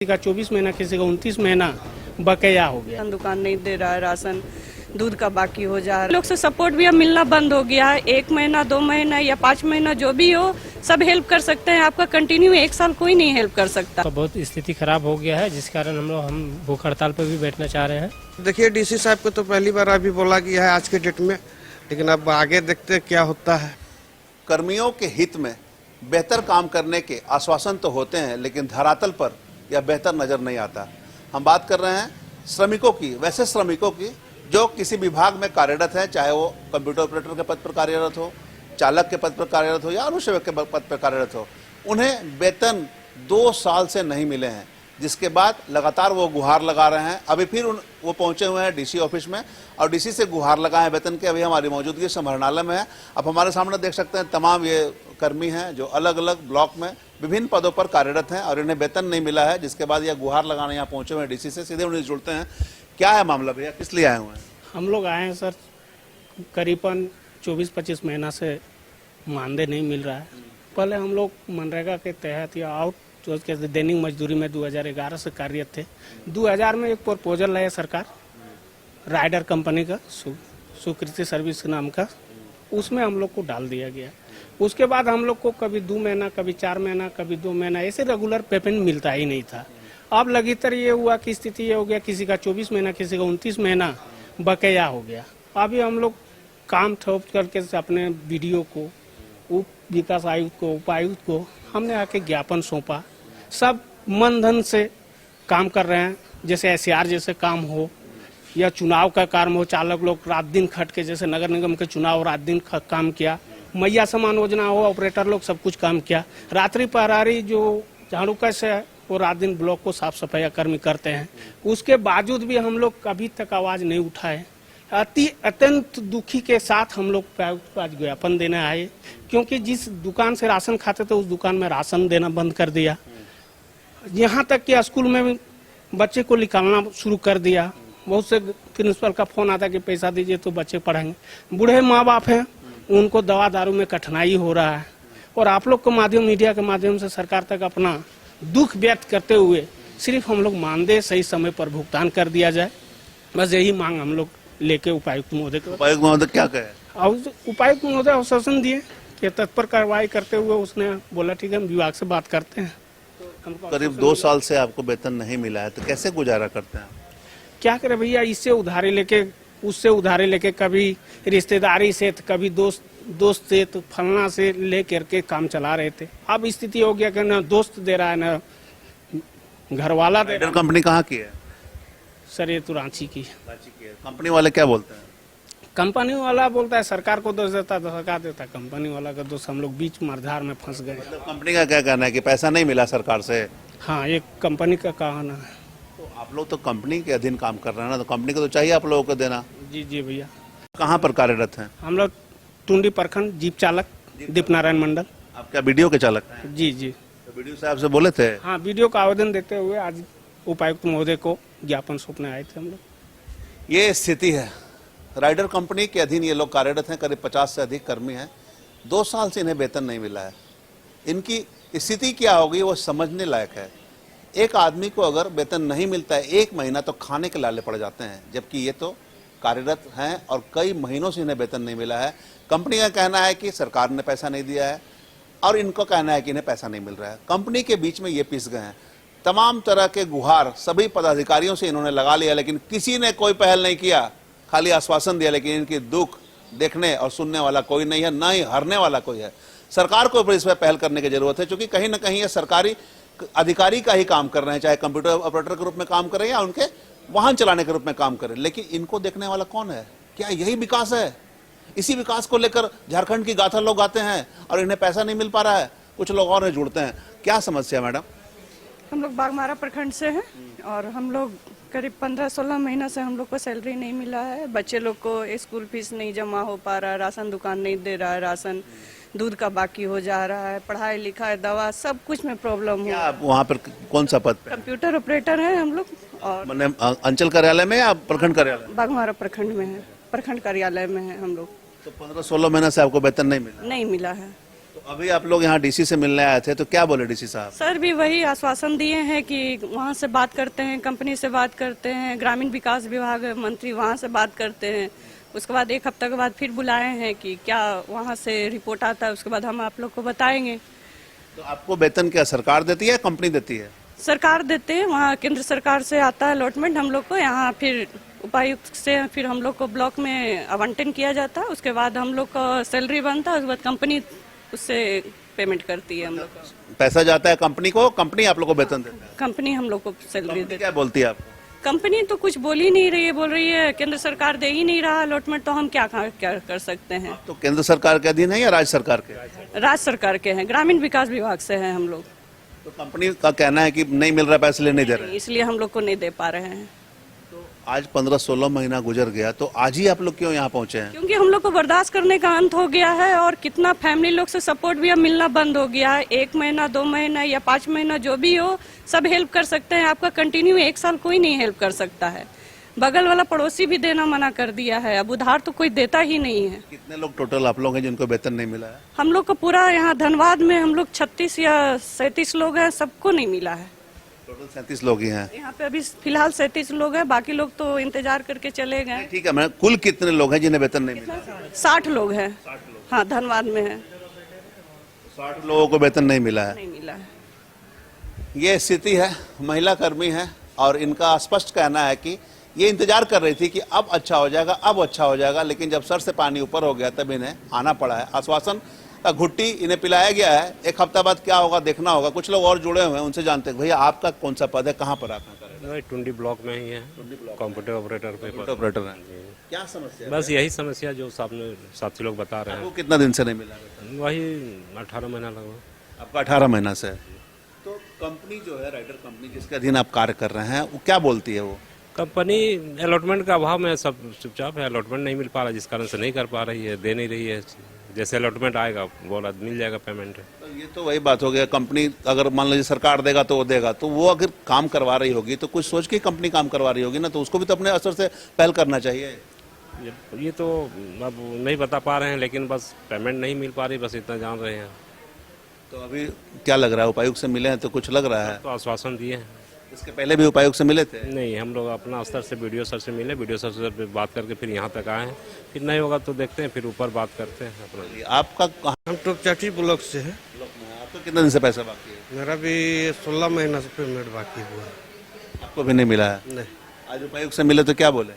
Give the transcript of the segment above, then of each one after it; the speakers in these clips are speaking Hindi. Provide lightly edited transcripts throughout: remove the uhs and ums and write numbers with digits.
किसी का 24 महीना, किसी का 29 महीना बकाया हो गया। दुकान नहीं दे रहा है, राशन दूध का बाकी हो जा रहा है। लोग से सपोर्ट भी अब मिलना बंद हो गया है। 1 महीना 2 महीना या 5 महीना जो भी हो सब हेल्प कर सकते हैं। आपका कंटिन्यू 1 साल कोई नहीं हेल्प कर सकता। तो बहुत स्थिति खराब हो गया है, जिस कारण हम भूख हड़ताल पर भी बैठना चाह रहे हैं। देखिए, डीसी साहब को तो पहली बार अभी बोला गया है आज के डेट में, लेकिन अब आगे देखते हैं क्या होता है। कर्मियों के हित में बेहतर काम करने के आश्वासन तो होते हैं, लेकिन धरातल पर यह बेहतर नजर नहीं आता। हम बात कर रहे हैं श्रमिकों की, वैसे श्रमिकों की जो किसी विभाग में कार्यरत है, चाहे वो कंप्यूटर ऑपरेटर के पद पर कार्यरत हो, चालक के पद पर कार्यरत हो या अनुसेवक के पद पर कार्यरत हो। उन्हें वेतन 2 साल से नहीं मिले हैं, जिसके बाद लगातार वो गुहार लगा रहे हैं। अभी फिर वो पहुंचे हुए हैं डीसी ऑफिस में और डीसी से गुहार लगाए हैं वेतन के। अभी हमारी मौजूदगी समाहरणालय में है। अब हमारे सामने देख सकते हैं तमाम ये कर्मी हैं जो अलग अलग ब्लॉक में विभिन्न पदों पर कार्यरत हैं और इन्हें वेतन नहीं मिला है, जिसके बाद यह गुहार लगाने यहाँ पहुंचे हुए हैं डीसी से। सीधे उन्हें जुड़ते हैं। क्या है मामला भैया, किस लिए आए हुए हैं? हम लोग आए हैं सर, करीबन 24-25 महीना से मानदेय नहीं मिल रहा है। पहले हम लोग मनरेगा के तहत या आउट के दैनिक मजदूरी में 2011 से कार्यरत थे। 2000 में एक प्रपोजल लाया सरकार राइडर कंपनी का, सुकृति सर्विस नाम का, उसमें हम लोग को डाल दिया गया। उसके बाद हम लोग को कभी 2 महीना, कभी 4 महीना, कभी 2 महीना ऐसे रेगुलर पेमेंट मिलता ही नहीं था। अब लगातार ये हुआ कि स्थिति ये हो गया, किसी का 24 महीना, किसी का 29 महीना बकाया हो गया। अभी हम लोग काम ठप करके अपने वीडियो को, उप विकास आयुक्त को, उपायुक्त को हमने आके ज्ञापन सौंपा। सब मन धन से काम कर रहे हैं, जैसे SCR जैसे काम हो या चुनाव का काम हो। चालक लोग रात दिन खट के, जैसे नगर निगम के चुनाव रात दिन काम किया, मैया समान योजना हो, ऑपरेटर लोग सब कुछ काम किया। रात्रि पहरारी जो झाड़ू कैसे है वो रात दिन ब्लॉक को साफ सफाई कर्मी करते हैं। उसके बावजूद भी हम लोग अभी तक आवाज नहीं उठाए। अत्यंत दुखी के साथ हम लोग आज ज्ञापन देने आए, क्योंकि जिस दुकान से राशन खाते थे उस दुकान में राशन देना बंद कर दिया। यहाँ तक कि स्कूल में भी बच्चे को निकालना शुरू कर दिया। बहुत से प्रिंसिपल का फोन आता कि पैसा दीजिए तो बच्चे पढ़ेंगे। बूढ़े माँ बाप हैं, उनको दवा दारू में कठिनाई हो रहा है। और आप लोग के माध्यम, मीडिया के माध्यम से सरकार तक अपना दुख व्यक्त करते हुए सिर्फ हम लोग मानदेय सही समय पर भुगतान कर दिया जाए, बस यही मांग हम लोग लेके उपायुक्त महोदय को। उपायुक्त महोदय क्या कहे? उपायुक्त महोदय आश्वासन दिए कि तत्पर कार्रवाई करते हुए उसने बोला ठीक है, हम विभाग से बात करते हैं। करीब 2 साल से आपको वेतन नहीं मिला है, तो कैसे गुजारा करते हैं? क्या करे भैया, इससे उधारी लेके, उससे उधारी लेके, कभी रिश्तेदारी से, कभी दोस्त से, तो फलना से ले करके काम चला रहे थे। अब स्थिति हो गया कि ना दोस्त दे रहा है ना घर वाला दे रहा है। कंपनी कहाँ की है सर? ये तो रांची की। कंपनी वाले क्या बोलते हैं? कंपनी वाला बोलता है सरकार को दोष देता है, तो सरकार देता है कंपनी वाला का दोष। हम लोग बीच मझधार में फंस गए। मतलब कंपनी का क्या कहना है कि पैसा नहीं मिला सरकार से? हाँ, ये कंपनी का कहना है। तो आप लोग तो कंपनी के अधीन काम कर रहे हैं ना, तो कंपनी को तो चाहिए आप लोगों को देना। जी जी भैया। कहाँ पर कार्यरत हैं? हम लोग टुंडी प्रखंड जीप चालक दीप नारायण मंडल। आप क्या वीडियो के चालक हैं? जी जी। तो वीडियो साहब से बोले थे? हाँ, वीडियो का आवेदन देते हुए आज उपायुक्त महोदय को ज्ञापन सौंपने आए थे हम लोग। ये स्थिति है। राइडर कंपनी के अधीन ये लोग कार्यरत हैं, करीब 50 से अधिक कर्मी हैं। 2 साल से इन्हें वेतन नहीं मिला है। इनकी स्थिति क्या होगी वो समझने लायक है। एक आदमी को अगर वेतन नहीं मिलता है 1 महीना, तो खाने के लाले पड़ जाते हैं, जबकि ये तो कार्यरत हैं और कई महीनों से इन्हें वेतन नहीं मिला है। कंपनी का कहना है कि सरकार ने पैसा नहीं दिया है और इनको कहना है कि इन्हें पैसा नहीं मिल रहा है। कंपनी के बीच में ये पिस गए हैं। तमाम तरह के गुहार सभी पदाधिकारियों से इन्होंने लगा लिया, लेकिन किसी ने कोई पहल नहीं किया, खाली आश्वासन दिया, लेकिन इनकी दुख देखने और सुनने वाला कोई नहीं है, ना ही हरने वाला कोई है। सरकार को इस पर पहल करने की जरूरत है, क्योंकि कहीं ना कहीं ये सरकारी अधिकारी का ही काम कर रहे हैं, चाहे कंप्यूटर ऑपरेटर के रूप में काम करें या उनके वाहन चलाने के रूप में काम करें, लेकिन इनको देखने वाला कौन है? क्या यही विकास है? इसी विकास को लेकर झारखंड की गाथा लोग गाते हैं और इन्हें पैसा नहीं मिल पा रहा है। कुछ लोग और जुड़ते हैं। क्या समस्या मैडम? हम लोग बागमारा प्रखंड से हैं और हम लोग करीब 15-16 महीना से हम लोग को सैलरी नहीं मिला है। बच्चे लोग को स्कूल फीस नहीं जमा हो पा रहा है, राशन दुकान नहीं दे रहा है, राशन दूध का बाकी हो जा रहा है, पढ़ाई लिखाई दवा सब कुछ में प्रॉब्लम हो। आप वहाँ पर कौन सा पद पे? कंप्यूटर ऑपरेटर हैं हम लोग। और मैंने अंचल कार्यालय में या प्रखंड कार्यालय? बागमारा प्रखंड में है, प्रखंड कार्यालय में है हम लोग। तो 15-16 महीना से आपको वेतन नहीं मिला? नहीं मिला है। तो तो अभी आप लोग यहाँ डीसी से मिलने आए थे, तो क्या बोले डीसी साहब? सर भी वही आश्वासन दिए हैं कि वहाँ से बात करते हैं, कंपनी से बात करते हैं, ग्रामीण विकास विभाग मंत्री वहाँ से बात करते हैं। उसके बाद 1 हफ्ते के बाद फिर बुलाए हैं कि क्या वहाँ से रिपोर्ट आता है, उसके बाद हम आप लोग को बताएंगे। तो आपको वेतन क्या सरकार देती है, कंपनी देती है? सरकार देते हैं, वहाँ केंद्र सरकार से आता है अलॉटमेंट हम लोग को, यहाँ फिर उपायुक्त से फिर हम लोग को ब्लॉक में आवंटन किया जाता है। उसके बाद हम लोग का सैलरी बनता है, उसके बाद कंपनी उससे पेमेंट करती है हम लोग को। पैसा जाता है कंपनी को, कंपनी आप लोग को वेतन देता है? कंपनी हम लोग को सैलरी कंपनी देती क्या बोलती है आपको? है। कंपनी तो कुछ बोल ही नहीं रही है, बोल रही है केंद्र सरकार दे ही नहीं रहा अलॉटमेंट, तो हम क्या कर सकते हैं। तो केंद्र सरकार के अधीन है या राज्य सरकार के? राज्य सरकार के हैं, ग्रामीण विकास विभाग से हैं हम लोग, तो कंपनी का कहना है कि नहीं मिल रहा पैसे, इसलिए नहीं दे रहे हैं। इसलिए हम लोग को नहीं दे पा रहे हैं। आज 15-16 महीना गुजर गया, तो आज ही आप लोग क्यों यहाँ पहुंचे हैं? क्योंकि हम लोग को बर्दाश्त करने का अंत हो गया है और कितना फैमिली लोग से सपोर्ट भी अब मिलना बंद हो गया है। 1 महीना 2 महीना या 5 महीना जो भी हो, सब हेल्प कर सकते हैं। आपका कंटिन्यू 1 साल कोई नहीं हेल्प कर सकता है। बगल वाला पड़ोसी भी देना मना कर दिया है, अब उधार तो कोई देता ही नहीं है। कितने लोग टोटल आप लोग हैं जिनको वेतन नहीं मिला है? हम लोग को पूरा यहाँ धनबाद में हम लोग 36 या 37 लोग हैं, सबको नहीं मिला है। टोटल 37 लोग ही हैं। यहाँ पे अभी फिलहाल 37 लोग हैं, बाकी लोग तो इंतजार करके चले गए। ठीक है, मैं कुल कितने लोग हैं जिन्हें वेतन नहीं मिला? 60 लोग हैं। हाँ, धनबाद में है, 60 लोगों को वेतन नहीं मिला है। नहीं मिला है। ये स्थिति है, महिला कर्मी है और इनका स्पष्ट कहना है कि ये इंतजार कर रही थी कि अब अच्छा हो जाएगा, अब अच्छा हो जाएगा, लेकिन जब सर से पानी ऊपर हो गया तब इन्हें आना पड़ा है। आश्वासन का घुट्टी इन्हें पिलाया गया है, 1 हफ्ता बाद क्या होगा देखना होगा। कुछ लोग और जुड़े हुए हैं, उनसे जानते हैं। भैया आपका कौन सा पद है, कहाँ पर आप हैं? टुंडी ब्लॉक में ही है, कंप्यूटर ऑपरेटर पे। ऑपरेटर हैं। क्या समस्या है? बस यही समस्या जो साथी लोग बता रहे आपको हैं। कितना दिन से नहीं मिला वेतन? वही 18 महीना लगभग। आपका 18 महीना से है। तो कंपनी जो है, राइडर कंपनी जिसके अधीन आप कार्य कर रहे हैं, वो क्या बोलती है? वो कंपनी अलॉटमेंट का अभाव में सब चुपचाप है, अलॉटमेंट नहीं मिल पा रहा, जिस कारण से नहीं कर पा रही है, दे नहीं रही है। जैसे अलॉटमेंट आएगा बोला मिल जाएगा पेमेंट। तो ये तो वही बात हो गया, कंपनी अगर मान लीजिए सरकार देगा तो वो देगा, तो वो अगर काम करवा रही होगी तो कुछ सोच के कंपनी काम करवा रही होगी ना, तो उसको भी तो अपने असर से पहल करना चाहिए। ये तो अब नहीं बता पा रहे हैं, लेकिन बस पेमेंट नहीं मिल पा रही, बस इतना जान रहे हैं। तो अभी क्या लग रहा है, उपायुक्त से मिले हैं तो कुछ लग रहा है? तो आश्वासन दिए हैं। इसके पहले भी उपायुक्त से मिले थे? नहीं, हम लोग अपना स्तर से बीडीओ सर से मिले, बीडीओ सर से बात करके फिर यहाँ तक आए हैं। फिर नहीं होगा तो देखते हैं, फिर ऊपर बात करते हैं अपना। आपका कहाँ हम टोकचाटी ब्लॉक से है। आपको कितने दिन से पैसा बाकी है? मेरा भी 16 महीना से पेमेंट बाकी हुआ है। आपको भी नहीं मिला है? नहीं, आज उपायुक्त से मिले तो क्या बोले?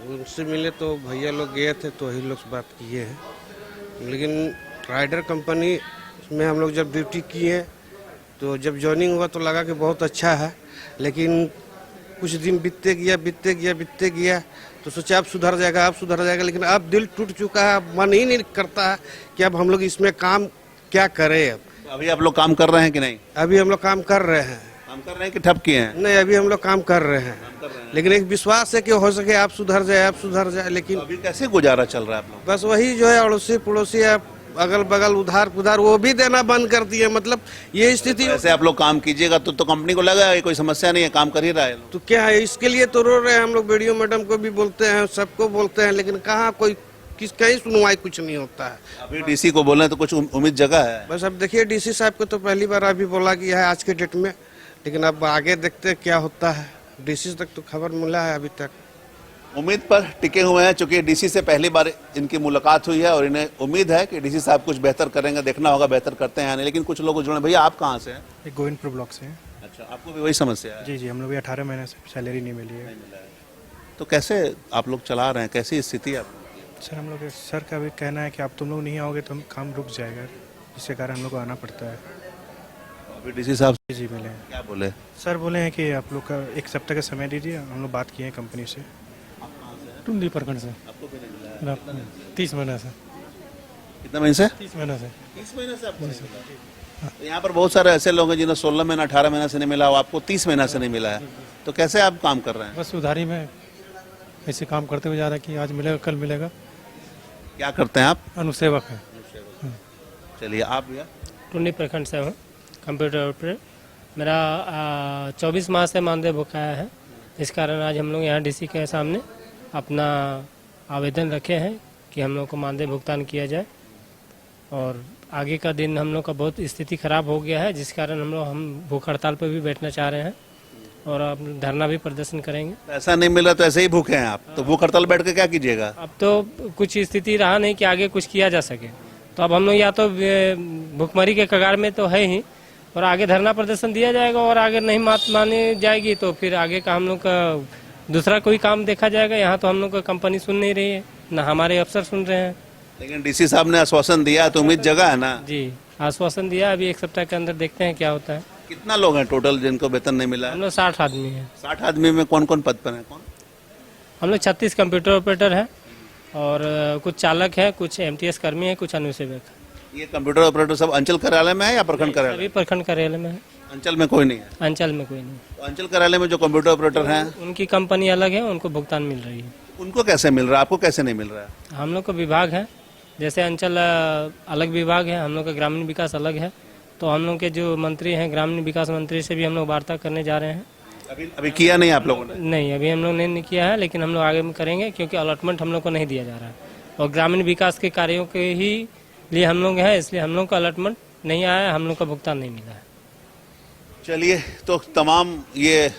उनसे मिले तो भैया लोग गए थे तो वही लोग से बात किए हैं, लेकिन राइडर कंपनी में हम लोग जब ड्यूटी किए तो जब ज्वाइनिंग हुआ तो लगा कि बहुत अच्छा है, लेकिन कुछ दिन बीतते गया तो सोचा अब सुधर जाएगा, लेकिन अब दिल टूट चुका है। अब मन ही नहीं करता है कि अब हम लोग इसमें काम क्या करें। अब अभी आप लोग काम कर रहे हैं कि नहीं? अभी हम लोग काम कर रहे हैं। काम कर रहे हैं कि ठप किए हैं? नहीं, अभी हम लोग काम कर रहे हैं, लेकिन एक विश्वास है कि हो सके आप सुधर जाए, लेकिन तो अभी कैसे गुजारा चल रहा है आप लोग? बस वही जो है अड़ोसी पड़ोसी अगल बगल उधार पुधार वो भी देना बंद कर दिए। मतलब ये स्थिति ऐसे आप लोग काम कीजिएगा तो कंपनी को लगा कोई समस्या नहीं है, काम कर ही रहा है। तो क्या है, इसके लिए तो रो रहे हैं हम लोग। वीडियो मैडम को भी बोलते हैं, सबको बोलते हैं, लेकिन कहाँ कोई कहीं सुनवाई कुछ नहीं होता है। अभी डीसी को बोले तो कुछ उम्मीद जगह है? बस अब देखिए, डीसी साहब को तो पहली बार अभी बोला गया है आज के डेट में, लेकिन अब आगे देखते हैं क्या होता है। डीसी तक तो खबर मिला है अभी तक। उम्मीद पर टिके हुए हैं, चूंकि डीसी से पहली बार इनकी मुलाकात हुई है और इन्हें उम्मीद है कि डीसी साहब कुछ बेहतर करेंगे। देखना होगा बेहतर करते हैं या नहीं। लेकिन कुछ लोग जुड़े। भैया आप कहाँ से हैं? एक गोविंदपुर ब्लॉक से है। अच्छा, आपको भी वही समस्या है? जी, हम लोग भी 18 महीने से सैलरी नहीं मिली है। तो कैसे आप लोग चला रहे हैं, कैसी स्थिति है? सर, हम लोग सर का भी कहना है कि आप तुम लोग नहीं आओगे तो हम काम रुक जाएगा, जिसके कारण हम लोग को आना पड़ता है। अभी डीसी साहब जी मिले हैं। क्या बोले? सर बोले हैं कि आप लोग का 1 सप्ताह का समय दीजिए। हम लोग बात किए हैं कंपनी से। टुंडी प्रखंड से। आपको भी नहीं मिला है? 30 महीना से। कितना महीने से? 30 महीना से। 30 महीने से आपको नहीं मिला? तो यहाँ पर बहुत सारे ऐसे लोग हैं जिन्हें 16 महीना 18 महीना से नहीं मिला, और आपको 30 महीना से नहीं मिला है। तो कैसे आप काम कर रहे हैं? बस उधारी में ऐसे काम करते हुए जा रहा है कि आज मिलेगा कल मिलेगा। क्या करते हैं आप? अनुसेवक है। चलिए, आप भैया? टुंडी प्रखंड से हूँ, कंप्यूटर ऑपरेटर। मेरा 24 माह से मानदेय बकाया है। इस कारण आज हम लोग यहाँ डीसी के सामने अपना आवेदन रखे हैं कि हम लोग को मानदेय भुगतान किया जाए। और आगे का दिन हम लोग का बहुत स्थिति खराब हो गया है, जिस कारण हम भूख हड़ताल पर भी बैठना चाह रहे हैं और अब धरना भी प्रदर्शन करेंगे। पैसा नहीं मिल रहा तो ऐसे ही भूखे हैं आप, तो भूख हड़ताल बैठ के क्या कीजिएगा? अब तो कुछ स्थिति रहा नहीं कि आगे कुछ किया जा सके, तो अब हम लोग या तो भूखमरी के कगार में तो है ही, और आगे धरना प्रदर्शन दिया जाएगा, और अगर नहीं मानी जाएगी तो फिर आगे का हम लोग का दूसरा कोई काम देखा जाएगा। यहाँ तो हम लोग का कंपनी सुन नहीं रही है, ना हमारे अफसर सुन रहे हैं। लेकिन डीसी साहब ने आश्वासन दिया तो उम्मीद जगह है ना? जी, आश्वासन दिया, अभी 1 सप्ताह के अंदर देखते हैं क्या होता है। कितना लोग हैं टोटल जिनको वेतन नहीं मिला है? हम लोग 60 आदमी हैं। 60 आदमी में कौन कौन पद पर है? कौन? हम लोग 36 कंप्यूटर ऑपरेटर हैं, और कुछ चालक हैं, कुछ MTS कर्मी हैं, कुछ अनुसेवक। ये कंप्यूटर ऑपरेटर सब अंचल कार्यालय में है या प्रखंड कार्यालय? सभी प्रखंड कार्यालय में है, अंचल में कोई नहीं है। अंचल में कोई नहीं। तो अंचल कार्यालय में जो कंप्यूटर ऑपरेटर हैं उनकी कंपनी अलग है, उनको भुगतान मिल रही है। उनको कैसे मिल रहा है, आपको कैसे नहीं मिल रहा है? हम लोग का विभाग है, जैसे अंचल अलग विभाग है, हम लोग का ग्रामीण विकास अलग है, तो हम लोग के जो मंत्री हैं ग्रामीण विकास मंत्री से भी हम लोग वार्ता करने जा रहे हैं। अभी किया नहीं आप लोगों ने? नहीं, अभी हम लोग ने नहीं किया है, लेकिन हम लोग आगे में करेंगे, क्योंकि अलॉटमेंट हम लोग को नहीं दिया जा रहा है, और ग्रामीण विकास के कार्यों के ही लिए हम लोग हैं, इसलिए हम लोग का अलॉटमेंट नहीं आया है, हम लोग का भुगतान नहीं मिला है। चलिए, तो तमाम ये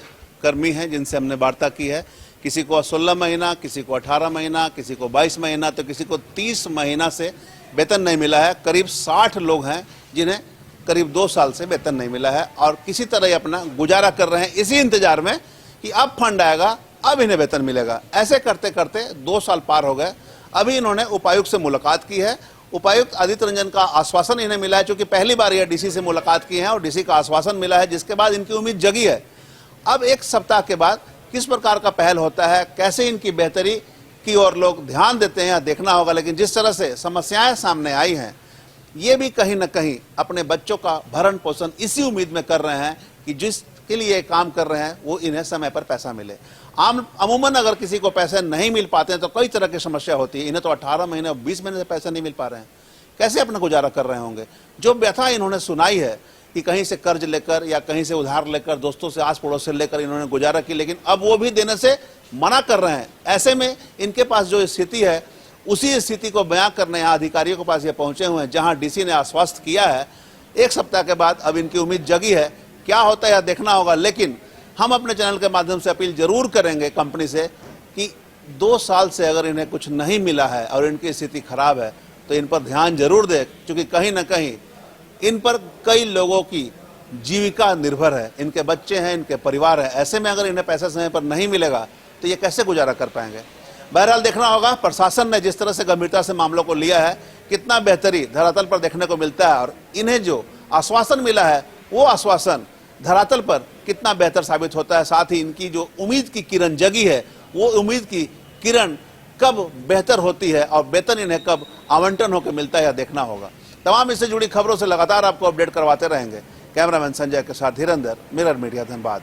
कर्मी हैं जिनसे हमने वार्ता की है, किसी को 16 महीना, किसी को 18 महीना, किसी को 22 महीना, तो किसी को 30 महीना से वेतन नहीं मिला है। करीब 60 लोग हैं जिन्हें करीब 2 साल से वेतन नहीं मिला है, और किसी तरह ही अपना गुजारा कर रहे हैं इसी इंतजार में कि अब फंड आएगा, अब इन्हें वेतन मिलेगा। ऐसे करते करते 2 साल पार हो गए। अभी इन्होंने उपायुक्त से मुलाकात की है। उपायुक्त आदित्य रंजन का आश्वासन इन्हें मिला है, क्योंकि पहली बार यह डीसी से मुलाकात की है और डीसी का आश्वासन मिला है, जिसके बाद इनकी उम्मीद जगी है। अब 1 सप्ताह के बाद किस प्रकार का पहल होता है, कैसे इनकी बेहतरी की ओर लोग ध्यान देते हैं, देखना होगा। लेकिन जिस तरह से समस्याएं सामने आई हैं, ये भी कहीं न कहीं अपने बच्चों का भरण पोषण इसी उम्मीद में कर रहे हैं कि जिसके लिए काम कर रहे हैं वो इन्हें समय पर पैसा मिले। अमूमन अगर किसी को पैसे नहीं मिल पाते हैं तो कई तरह की समस्या होती है। इन्हें तो 18 महीने और 20 महीने से पैसे नहीं मिल पा रहे हैं, कैसे अपना गुजारा कर रहे होंगे। जो व्यथा इन्होंने सुनाई है कि कहीं से कर्ज लेकर या कहीं से उधार लेकर, दोस्तों से, आस पड़ोस से लेकर इन्होंने गुजारा की, लेकिन अब वो भी देने से मना कर रहे हैं। ऐसे में इनके पास जो स्थिति है, उसी स्थिति को बयां करने यहाँ अधिकारियों के पास ये पहुंचे हुए हैं, जहां डीसी ने आश्वस्त किया है। 1 सप्ताह के बाद अब इनकी उम्मीद जगी है, क्या होता है यह देखना होगा। लेकिन हम अपने चैनल के माध्यम से अपील जरूर करेंगे कंपनी से कि 2 साल से अगर इन्हें कुछ नहीं मिला है और इनकी स्थिति खराब है तो इन पर ध्यान जरूर दें, क्योंकि कहीं ना कहीं इन पर कई लोगों की जीविका निर्भर है, इनके बच्चे हैं, इनके परिवार है। ऐसे में अगर इन्हें पैसा समय पर नहीं मिलेगा तो ये कैसे गुजारा कर पाएंगे। बहरहाल देखना होगा प्रशासन ने जिस तरह से गंभीरता से मामलों को लिया है, कितना बेहतरी धरातल पर देखने को मिलता है, और इन्हें जो आश्वासन मिला है वो आश्वासन धरातल पर कितना बेहतर साबित होता है। साथ ही इनकी जो उम्मीद की किरण जगी है, वो उम्मीद की किरण कब बेहतर होती है और वेतन इन्हें कब आवंटन होकर मिलता है, यह देखना होगा। तमाम इससे जुड़ी खबरों से लगातार आपको अपडेट करवाते रहेंगे। कैमरामैन संजय के साथ धीरेंद्र, मिरर मीडिया, धनबाद।